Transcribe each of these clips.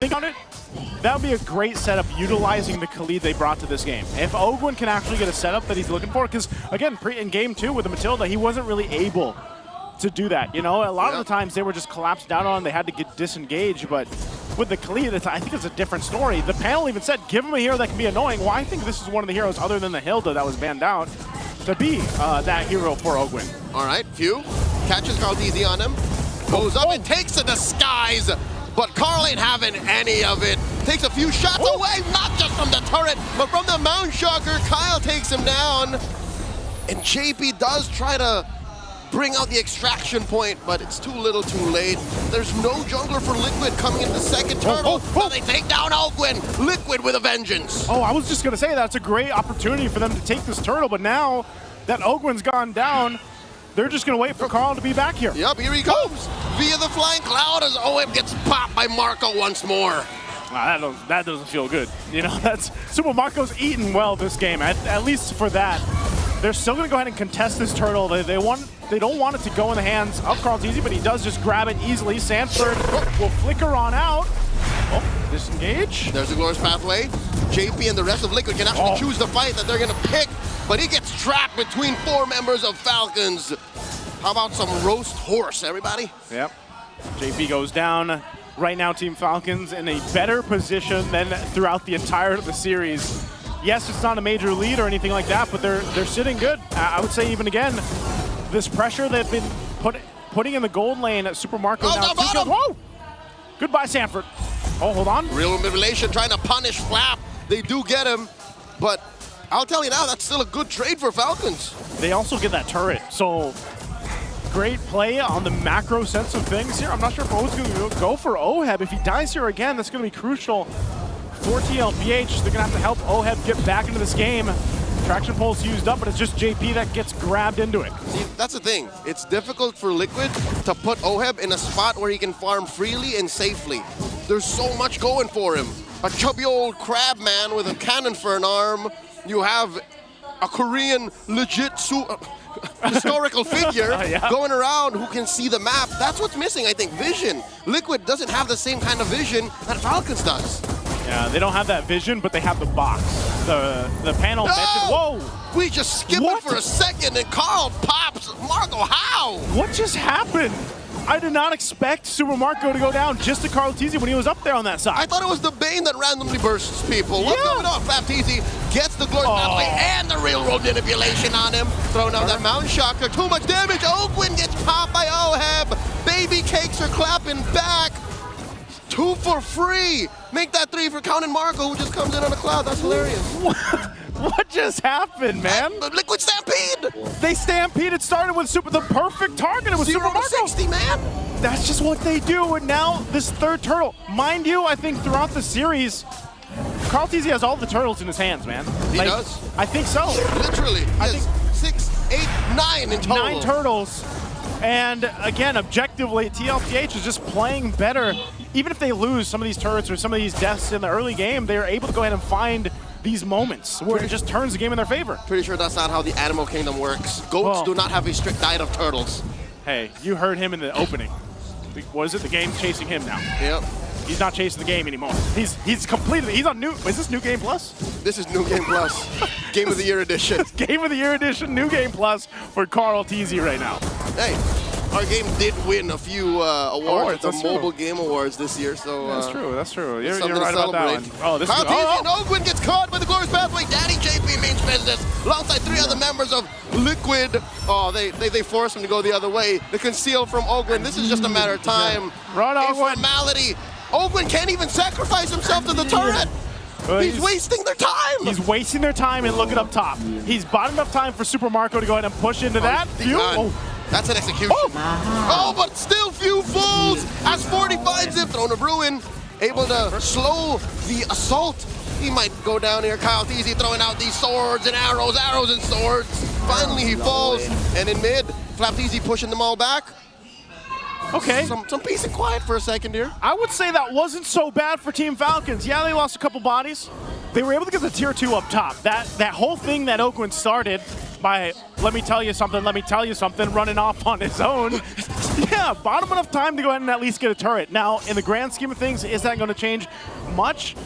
think on it, that would be a great setup utilizing the Khalid they brought to this game. If Ogwin can actually get a setup that he's looking for, because again, in game 2 with the Matilda, he wasn't really able to do that. You know, a lot of the times they were just collapsed down on, they had to get disengaged, but with the Khalid, I think it's a different story. The panel even said, give him a hero that can be annoying. Well, I think this is one of the heroes other than the Hilda that was banned out to be that hero for Ogwin. All right, Few catches Carl easy on him, goes up and takes the disguise, but Carl ain't having any of it. Takes a few shots away, not just from the turret, but from the Mount Shocker. Kyle takes him down, and JP does try to bring out the extraction point, but it's too little too late. There's no jungler for Liquid coming into the second turtle. So they take down Ogwin. Liquid with a vengeance. Oh, I was just going to say that's a great opportunity for them to take this turtle, but now that Ogwin's gone down, they're just going to wait for Carl to be back here. Yep, here he comes. Via the flying cloud as OM gets popped by Marco once more. That doesn't feel good. You know, that's SuperMarco's eaten well this game, at least for that. They're still going to go ahead and contest this turtle. They don't want it to go in the hands of Carlteasy, but he does just grab it easily. Sanford will flicker on out. Oh, disengage. There's a glorious pathway. JP and the rest of Liquid can actually choose the fight that they're going to pick, but he gets trapped between 4 members of Falcons. How about some roast horse, everybody? Yep. JP goes down. Right now, Team Falcons in a better position than throughout the entire of the series. Yes, it's not a major lead or anything like that, but they're sitting good. I would say even again, this pressure they've been putting in the gold lane at SuperMarco now. Whoa! Goodbye, Sanford. Oh, hold on. Real manipulation trying to punish Flap. They do get him, but I'll tell you now, that's still a good trade for Falcons. They also get that turret, so great play on the macro sense of things here. I'm not sure if O's going to go for Oheb. If he dies here again, that's going to be crucial for TLPH. They're going to have to help Oheb get back into this game. Traction pole's used up, but it's just JP that gets grabbed into it. See, that's the thing. It's difficult for Liquid to put Oheb in a spot where he can farm freely and safely. There's so much going for him. A chubby old crab man with a cannon for an arm. You have a Korean legit historical figure going around who can see the map. That's what's missing, I think, vision. Liquid doesn't have the same kind of vision that Falcons does. Yeah, they don't have that vision, but they have the box. The panel mentioned, whoa! We just skipped it for a second and Carl pops. Marco, how? What just happened? I did not expect SuperMarco to go down just to Carlteasy when he was up there on that side. I thought it was the Bane that randomly bursts people. What's going on? Flapteasy gets the glorious pathway and the railroad manipulation on him. Throwing out that Mount Shocker. Too much damage. Ogwin gets popped by Oheb. Baby cakes are clapping back. 2 for free. Make that 3 for Count and Marco, who just comes in on a cloud. That's hilarious. What just happened, man? Liquid Stampede. They stampeded. Started with the perfect target. It was 0 to 60, man. That's just what they do. And now this third turtle. Mind you, I think throughout the series, Carlteasy has all the turtles in his hands, man. He does? I think so. Literally. I think 6, 8, 9 in total. 9 turtles. And again, objectively, TLPH is just playing better. Even if they lose some of these turrets or some of these deaths in the early game, they're able to go ahead and find these moments where it just turns the game in their favor. Pretty sure that's not how the animal kingdom works. Goats do not have a strict diet of turtles. Hey, you heard him in the opening. What is it? The game's chasing him now. Yep. He's not chasing the game anymore. He's completely, he's on new, is this New Game Plus? This is New Game Plus. Game of the Year edition. Game of the Year edition, New Game Plus for Carlteasy right now. Hey, our game did win a few awards at the Mobile Game Awards this year, so... That's true, that's true. You're right about that one. Oh, this is... and Ogwin gets caught by the glorious pathway. Daddy JP means business, alongside 3 other members of Liquid. Oh, they force him to go the other way. The conceal from Ogwin. This is just a matter of time. Run, Ogwin. A formality. Ogwin can't even sacrifice himself to the turret. He's wasting their time. He's wasting their time, and look at up top. He's bought enough time for SuperMarco to go ahead and push into that. That's an execution. But still Few falls as 45 zip thrown to Bruin. Able to slow the assault. He might go down here. Carlteasy throwing out these swords and arrows and swords. Finally he falls. And in mid, Flapteasy pushing them all back. Okay. Some peace and quiet for a second here. I would say that wasn't so bad for Team Falcons. Yeah, they lost a couple bodies. They were able to get the tier 2 up top. That whole thing that Oakland started, by let me tell you something, running off on his own. Yeah, bought him enough time to go ahead and at least get a turret. Now, in the grand scheme of things, is that going to change much?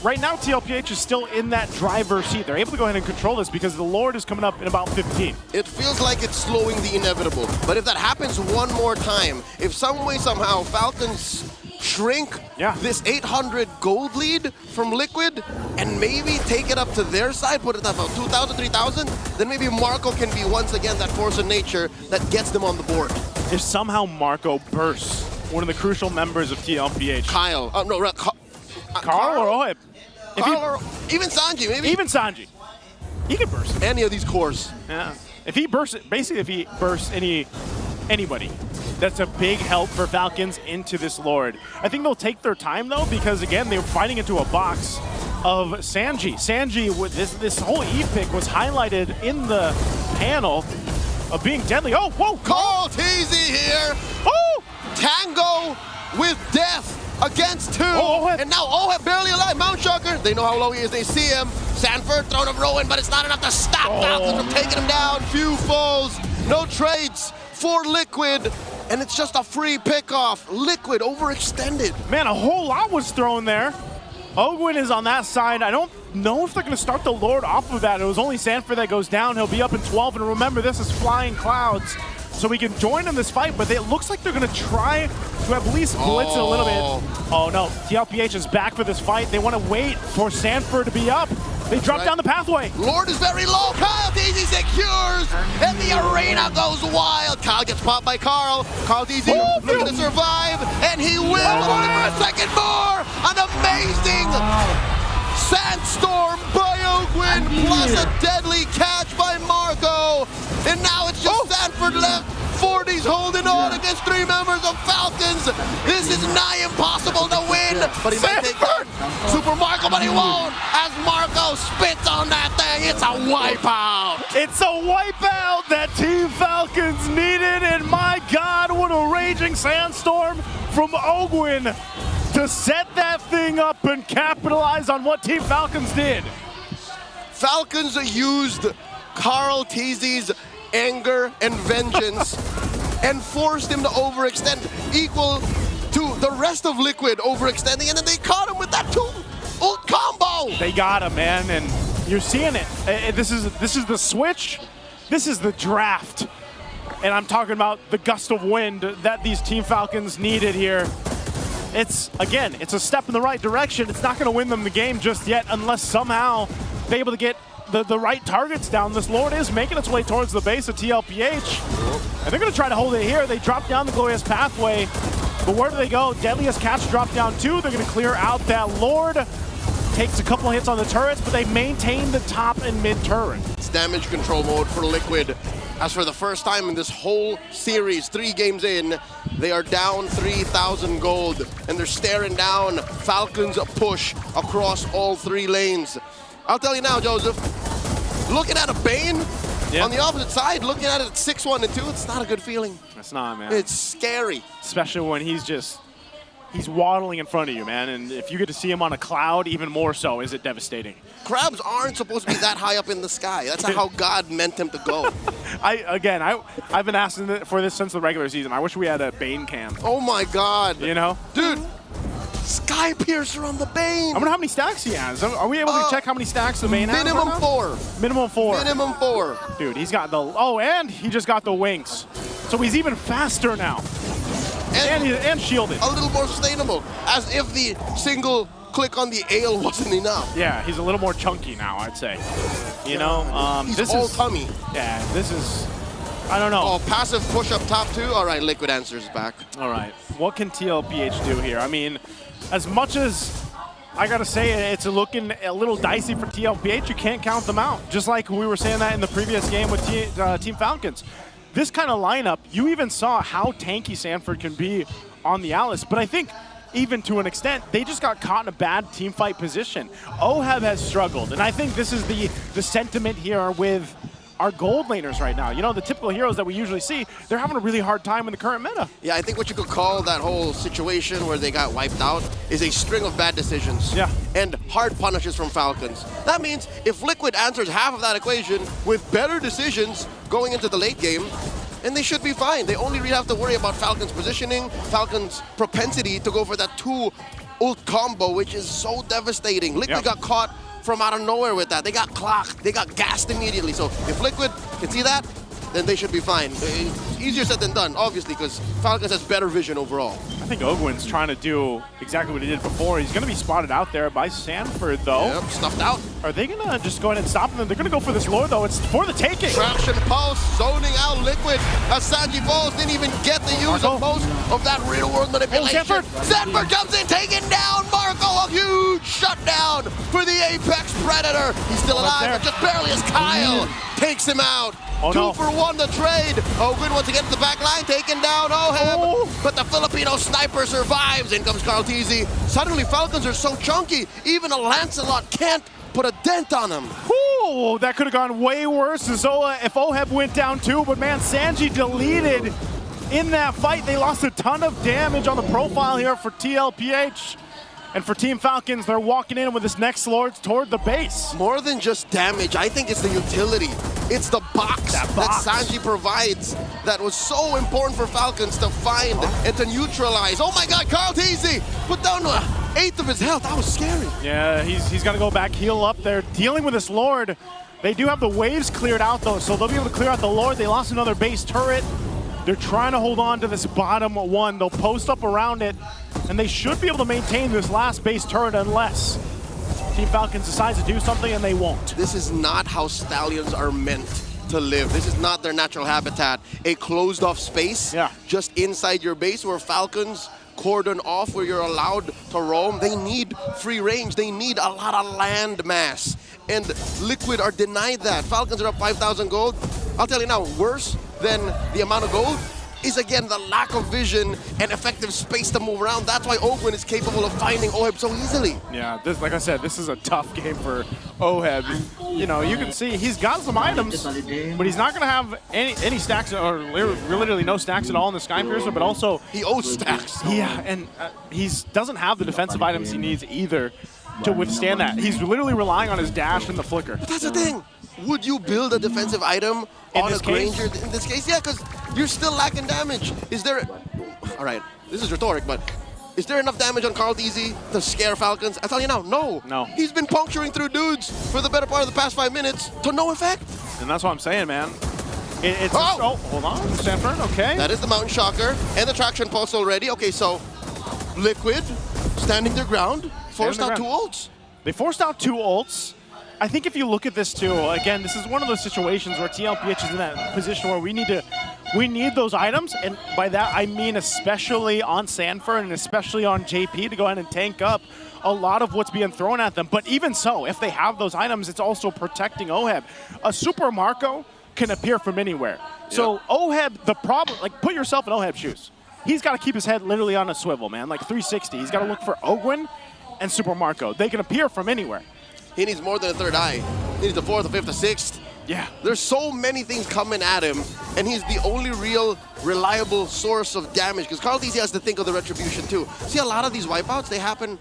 Right now, TLPH is still in that driver's seat. They're able to go ahead and control this because the Lord is coming up in about 15. It feels like it's slowing the inevitable. But if that happens one more time, if some way, somehow, Falcons shrink this 800 gold lead from Liquid and maybe take it up to their side, put it at about 2,000, 3,000, then maybe Marco can be once again that force of nature that gets them on the board. If somehow Marco bursts one of the crucial members of TLPH. Kyle. Carl or Oheb? Or even Sanji, maybe. Even Sanji. He could burst. Any of these cores. Yeah. If he bursts, basically if he bursts anybody, that's a big help for Falcons into this Lord. I think they'll take their time though, because again, they were fighting into a box of Sanji. Sanji, with this whole Eve pick was highlighted in the panel of being deadly. Oh, whoa! Carl TZ here. Oh! Tango with death against two. And now Oheb barely alive. Mount Shocker, they know how low he is. They see him. Sanford throwing him Rowan, but it's not enough to stop Falcons from taking him down. Few falls, no trades for Liquid, and it's just a free pickoff. Liquid overextended. Man, a whole lot was thrown there. Ogwin is on that side. I don't know if they're going to start the Lord off of that. It was only Sanford that goes down. He'll be up in 12, and remember, this is Flying Clouds. So we can join in this fight, but it looks like they're going to try to at least blitz it a little bit. Oh no, TLPH is back for this fight. They want to wait for Sanford to be up. They drop down the pathway. Lord is very low. Kyle DZ secures, and the arena goes wild. Kyle gets popped by Carl. Carl DZ looking to survive, and he will. Only for a second more. An amazing sandstorm by Ogwin, plus a deadly catch by Marco. And now it's just Sanford left. 40's holding on against three members of Falcons. This is nigh impossible to win. But he might take down SuperMarco, but he won't. As Marco spits on that thing, it's a wipeout. It's a wipeout that Team Falcons needed. And my God, what a raging sandstorm from Ogwin to set that thing up and capitalize on what Team Falcons did. Falcons used Carl TZ's anger and vengeance and forced him to overextend, equal to the rest of Liquid overextending, and then they caught him with that ult combo. They got him, man, and you're seeing it. This is the switch. This is the draft. And I'm talking about the gust of wind that these Team Falcons needed here. It's, again, it's a step in the right direction. It's not going to win them the game just yet unless somehow they're able to get the right targets down. This Lord is making its way towards the base of TLPH. And they're going to try to hold it here. They drop down the Glorious Pathway. But where do they go? Deadliest Catch drop down too. They're going to clear out that Lord. Takes a couple hits on the turrets, but they maintain the top and mid turret. It's damage control mode for Liquid. As for the first time in this whole series, 3 games in, they are down 3,000 gold. And they're staring down Falcons push across all 3 lanes. I'll tell you now, Joseph, looking at a Bane on the opposite side, looking at it at 6-1 and 2, it's not a good feeling. It's not, man. It's scary. Especially when he's waddling in front of you, man. And if you get to see him on a cloud, even more so, is it devastating. Crabs aren't supposed to be that high up in the sky. That's how God meant him to go. I've been asking for this since the regular season. I wish we had a Bane cam. Oh my God. You know? Dude. Sky Piercer on the Bane. I wonder how many stacks he has. Are we able to check how many stacks the Bane has? Minimum 4. Minimum 4. Minimum 4. Dude, he's got the... Oh, and he just got the wings. So he's even faster now. And shielded. A little more sustainable. As if the single click on the ale wasn't enough. Yeah, he's a little more chunky now, I'd say. You know? He's this all is, tummy. Yeah, this is... I don't know. Oh, passive push up top too? All right, Liquid answers back. All right. What can TLPH do here? I mean... As much as I gotta say it's looking a little dicey for TLPH, you can't count them out. Just like we were saying that in the previous game with Team Falcons. This kind of lineup, you even saw how tanky Sanford can be on the Alice. But I think even to an extent, they just got caught in a bad team fight position. Oheb has struggled, and I think this is the sentiment here with our gold laners right now. You know, the typical heroes that we usually see, they're having a really hard time in the current meta. Yeah, I think what you could call that whole situation where they got wiped out is a string of bad decisions. Yeah. And hard punishes from Falcons. That means if Liquid answers half of that equation with better decisions going into the late game, and they should be fine. They only really have to worry about Falcon's positioning, Falcon's propensity to go for that 2 ult combo, which is so devastating. Liquid got caught from out of nowhere with that. They got clocked. They got gassed immediately. So if Liquid can see that, then they should be fine. It's easier said than done, obviously, because Falcons has better vision overall. I think Ogwin's trying to do exactly what he did before. He's going to be spotted out there by Sanford, though. Yep, stuffed out. Are they going to just go ahead and stop them? They're going to go for this lore, though. It's for the taking. Traction Pulse zoning out Liquid. Sanji Falls didn't even get the use of most of that real-world manipulation. Sanford. Sanford comes in, taking down Marco. A huge shutdown for the Apex Predator. He's still alive, but just barely as Kyle takes him out. Oh, 2 no. for 1 to trade. Ogwin wants to get to the back line, taking down Oheb, but the Filipino sniper survives. In comes Carl TZ. Suddenly, Falcons are so chunky, even a Lancelot can't put a dent on him. Ooh, that could have gone way worse if Oheb went down too, but man, Sanji deleted in that fight. They lost a ton of damage on the profile here for TLPH. And for Team Falcons, they're walking in with this next Lord toward the base. More than just damage, I think it's the utility. It's the box that Sanji provides that was so important for Falcons to find and to neutralize. Oh my God, Carl TZ put down 1/8 of his health. That was scary. Yeah, he's got to go back, heal up there. Dealing with this Lord. They do have the waves cleared out, though, so they'll be able to clear out the Lord. They lost another base turret. They're trying to hold on to this bottom one. They'll post up around it, and they should be able to maintain this last base turret unless Team Falcons decides to do something, and they won't. This is not how Stallions are meant to live. This is not their natural habitat. A closed-off space just inside your base where Falcons cordon off, where you're allowed to roam. They need free range. They need a lot of land mass. And Liquid are denied that. Falcons are up 5,000 gold. I'll tell you now, worse than the amount of gold is, again, the lack of vision and effective space to move around. That's why Ogwin is capable of finding Oheb so easily. Yeah, like I said, this is a tough game for Oheb. You know, you can see he's got some items, but he's not going to have any stacks, or literally no stacks at all in the Skypiercer, but also... He owes stacks. Yeah, and he doesn't have the defensive items he needs either to withstand that. He's literally relying on his dash and the flicker. But that's the thing. Would you build a defensive item on a Granger in this case? Yeah, because you're still lacking damage. Is there... All right, this is rhetoric, but is there enough damage on Carl DZ to scare Falcons? I tell you now, no. No. He's been puncturing through dudes for the better part of the past 5 minutes to no effect. And that's what I'm saying, man. Hold on, Sanford, okay. That is the Mountain Shocker and the Traction Pulse already. Okay, so Liquid standing their ground, forced out 2 ults. They forced out 2 ults. I think if you look at this too, again, this is one of those situations where TLPH is in that position where we need those items, and by that I mean especially on Sanford and especially on JP to go ahead and tank up a lot of what's being thrown at them. But even so, if they have those items, it's also protecting Oheb. A SuperMarco can appear from anywhere. So Oheb, the problem, like, put yourself in Oheb's shoes. He's got to keep his head literally on a swivel, man, like 360. He's got to look for Ogwin and SuperMarco. They can appear from anywhere. He needs more than a third eye. He needs a 4th, a 5th, a 6th. Yeah. There's so many things coming at him, and he's the only real reliable source of damage, because Carl DC has to think of the retribution too. See, a lot of these wipeouts, they happen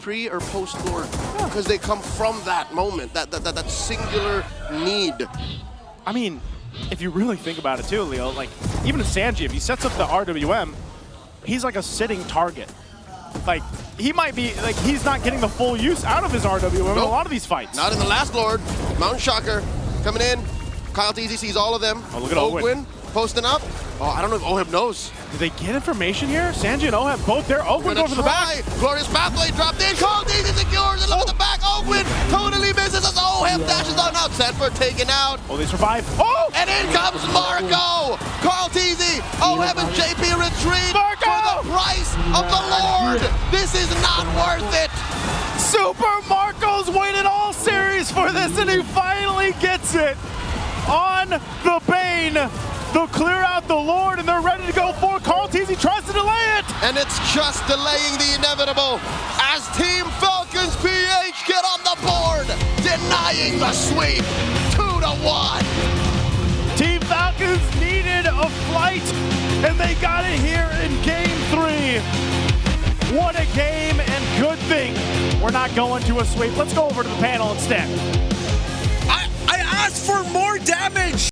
pre or post Lord, because they come from that moment, that singular need. I mean, if you really think about it too, Leo, like, even Sanji, if he sets up the RWM, he's like a sitting target. Like, he might be, like, he's not getting the full use out of his RWM in a lot of these fights. Not in the last Lord. Mountain Shocker coming in. Kyle TZ sees all of them. Oh, look at Ogwin posting up. Oh, I don't know if Oheb knows. Did they get information here? Sanji and Oheb both there. Ogwin going for the back. Glorious Pathway dropped in. Kyle TZ secures and look at the back. Ogwin totally misses as Oheb dashes on out. Sanford taken out. Oh, they survive. Oh! And in comes Marco. Carl TZ. Oheb and JP retreat for the price of the Lord. This is not worth it. SuperMarco's waited all series for this, and he finally gets it on the Bane. They'll clear out the Lord, and they're ready to go for Carl TZ. Tries to delay it. And it's just delaying the inevitable as Team Falcons PH get on the board, denying the sweep 2-1. seconds needed of flight, and they got it here in game 3. What a game, and good thing we're not going to a sweep. Let's go over to the panel instead. I asked for more damage.